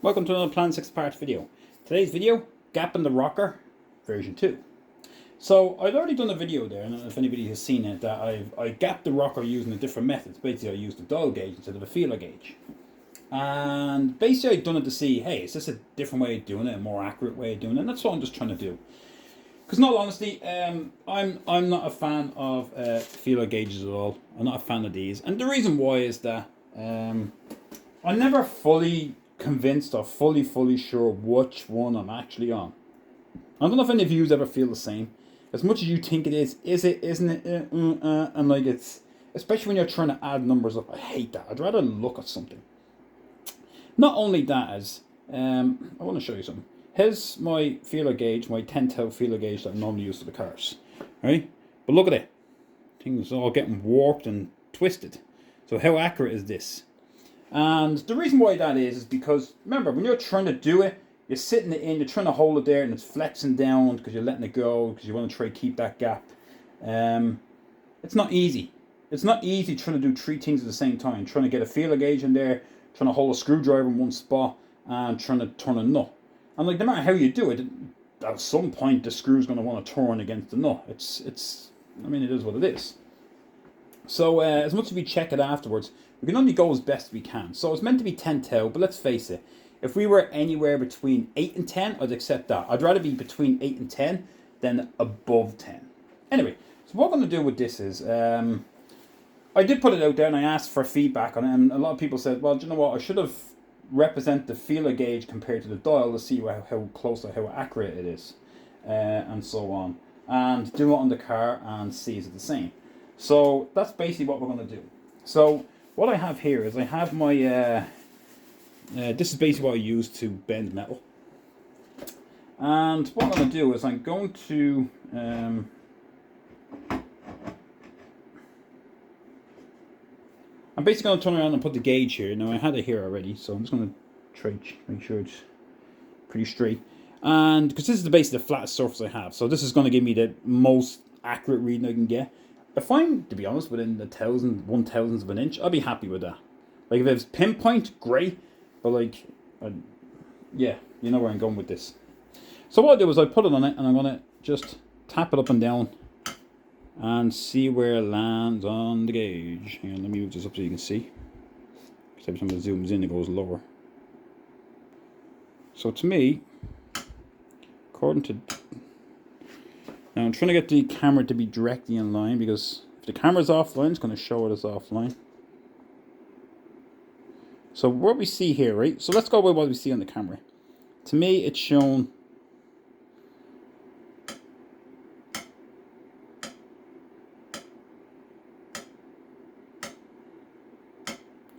Welcome to another Plan 6 part video. Today's video, Gap in the Rocker version 2. So I'd already done a video there, and if anybody has seen it, that I gapped the rocker using a different method. Basically I used a dial gauge instead of a feeler gauge. And basically I'd done it to see, hey, is this a different way of doing it, a more accurate way of doing it? And that's what I'm just trying to do. Because in all honesty, I'm not a fan of feeler gauges at all. I'm not a fan of these. And the reason why is that I'm never fully convinced or fully sure which one I'm actually on. I don't know if any of you ever feel the same. As much as you think it is it, isn't it? And like it's, especially when you're trying to add numbers up, I hate that. I'd rather look at something. Not only that, as I want to show you something. Here's my feeler gauge, my 10 tel feeler gauge that I normally use for the cars. Right? But look at it. Things all getting warped and twisted. So how accurate is this? And the reason why that is because, remember, when you're trying to do it, you're sitting it in, you're trying to hold it there, and it's flexing down because you're letting it go, because you want to try to keep that gap. It's not easy. It's not easy trying to do three things at the same time. Trying to get a feeler gauge in there, trying to hold a screwdriver in one spot, and trying to turn a nut. And like, no matter how you do it, at some point the screw's going to want to turn against the nut. I mean, it is what it is. So as much as we check it afterwards, we can only go as best we can. So it's meant to be 10 tel, but let's face it, if we were anywhere between 8 and 10, I'd accept that. I'd rather be between 8 and 10 than above 10. Anyway, so what I'm going to do with this is, I did put it out there and I asked for feedback on it, and a lot of people said, well, do you know what, I should have represent the feeler gauge compared to the dial to see how close or how accurate it is, and so on. And do it on the car and see is it the same. So that's basically what we're going to do. So what I have here is I have my, this is basically what I use to bend metal. And what I'm going to do is I'm going to, I'm basically going to turn around and put the gauge here. Now I had it here already, so I'm just going to try to make sure it's pretty straight. And because this is basically the flattest surface I have, so this is going to give me the most accurate reading I can get. If I'm, to be honest, within the 1/1000th of an inch, I'll be happy with that. Like, if it's pinpoint, great. But, like, yeah, you know where I'm going with this. So what I'll do is I'll put it on it, and I'm going to just tap it up and down and see where it lands on the gauge. Here, let me move this up so you can see. Because every time it zooms in, it goes lower. So to me, according to... Now I'm trying to get the camera to be directly in line, because if the camera's offline, it's going to show it as offline. So what we see here, right? So let's go by what we see on the camera. To me, it's shown...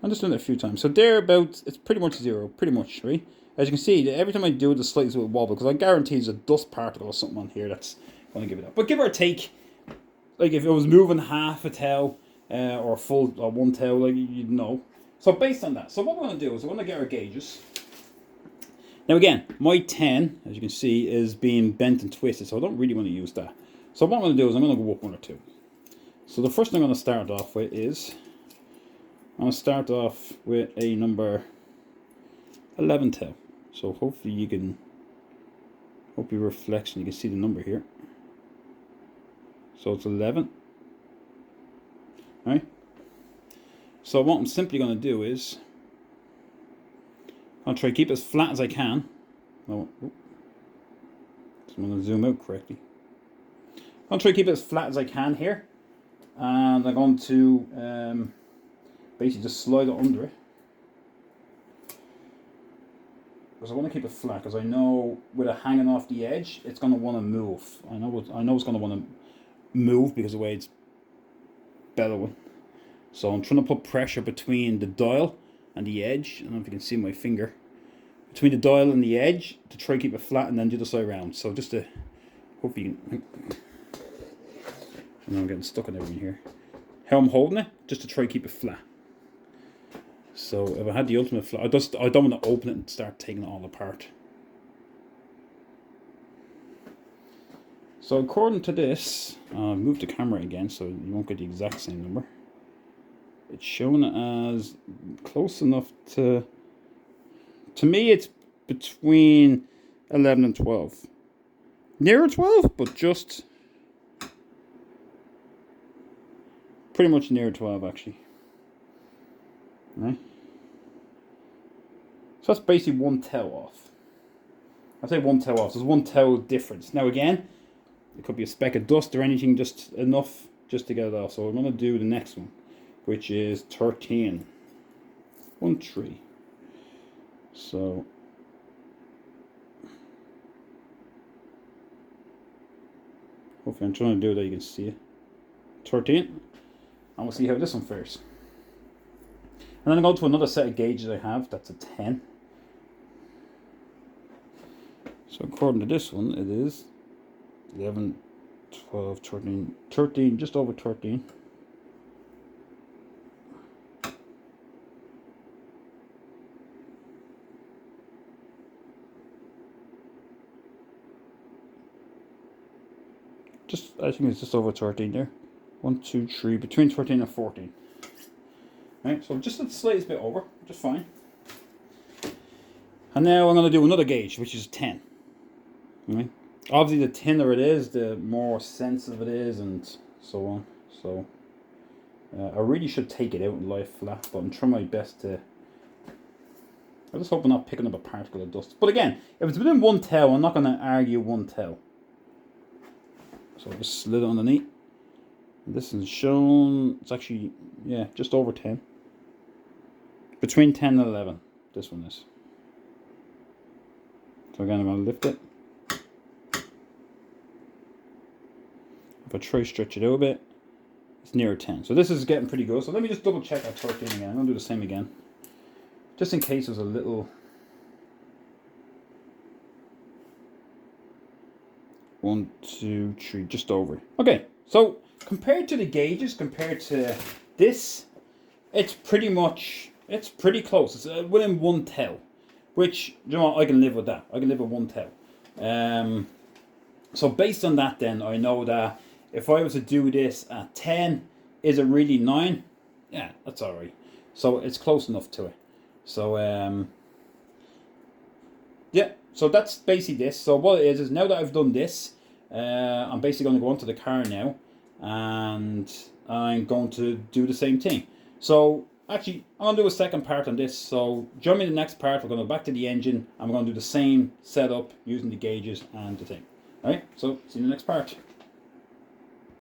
I'm just doing it a few times. So there about, it's pretty much zero, pretty much, right? As you can see, every time I do it, the slightest will wobble, because I guarantee there's a dust particle or something on here that's going to give it up. But give or take, like if it was moving half a tel or full or 1 tel, like you'd know. So based on that, so what we're going to do is we're going to get our gauges. Now again, my 10, as you can see, is being bent and twisted, so I don't really want to use that. So what I'm going to do is I'm going to go up 1 or 2. So the first thing I'm going to start off with is, I'm going to start off with a number 11 tel. So hopefully you can, hope your reflection, you can see the number here. So it's 11. Alright. So what I'm simply going to do is, I'll try to keep it as flat as I can. Oh, so I'm going to zoom out correctly. I'll try to keep it as flat as I can here. And I'm going to basically just slide it under it. Because I want to keep it flat, because I know with it hanging off the edge, it's going to want to move. I know it's going to want to move because of the way it's bellowing. So I'm trying to put pressure between the dial and the edge. I don't know if you can see my finger. Between the dial and the edge to try to keep it flat, and then do the side round. So just to, hope you can... I'm getting stuck in everything here. How I'm holding it, just to try to keep it flat. So if I had the ultimate flat, I don't want to open it and start taking it all apart. So according to this, I'll move the camera again so you won't get the exact same number. It's shown as close enough to To me, it's between 11 and 12. Nearer 12, but just pretty much near 12, actually. Right? So that's basically 1 tel off. I say 1 tel off. There's 1 tel difference. Now again, it could be a speck of dust or anything, just enough just to get it off. So I'm going to do the next one, which is 13. 1 3. So hopefully I'm trying to do it that you can see it. 13. And we'll see how this one fares. And then I go to another set of gauges I have. That's a 10. So according to this one, it is 11, 12, 13, 13, just over 13. I think it's just over 13 there. 1, 2, 3, between 13 and 14. Right, so just the slightest bit over, just fine. And now I'm going to do another gauge, which is 10. Right? Obviously, the thinner it is, the more sensitive it is, and so on. So I really should take it out and lie flat, but I'm trying my best to. I just hope I'm not picking up a particle of dust. But again, if it's within 1 tel, I'm not going to argue 1 tel. So I just slid it underneath. This is shown, it's actually, yeah, just over 10. Between 10 and 11, this one is. So again, I'm going to lift it. If I try to stretch it out a bit, it's near 10. So this is getting pretty good. So let me just double check that 13 again. I'm going to do the same again. Just in case there's a little... 1, 2, 3, just over. Okay, so compared to the gauges, compared to this, it's pretty close. It's within 1 tel, which, you know what, I can live with that. I can live with 1 tel. So based on that then, I know that if I was to do this at 10, is it really 9? Yeah, that's alright. So it's close enough to it. So, yeah, so that's basically this. So what it is now that I've done this, I'm basically going to go onto the car now, and I'm going to do the same thing. So actually, I'm going to do a second part on this. So join me in the next part. We're going to go back to the engine, and we're going to do the same setup using the gauges and the thing. Alright, so see you in the next part.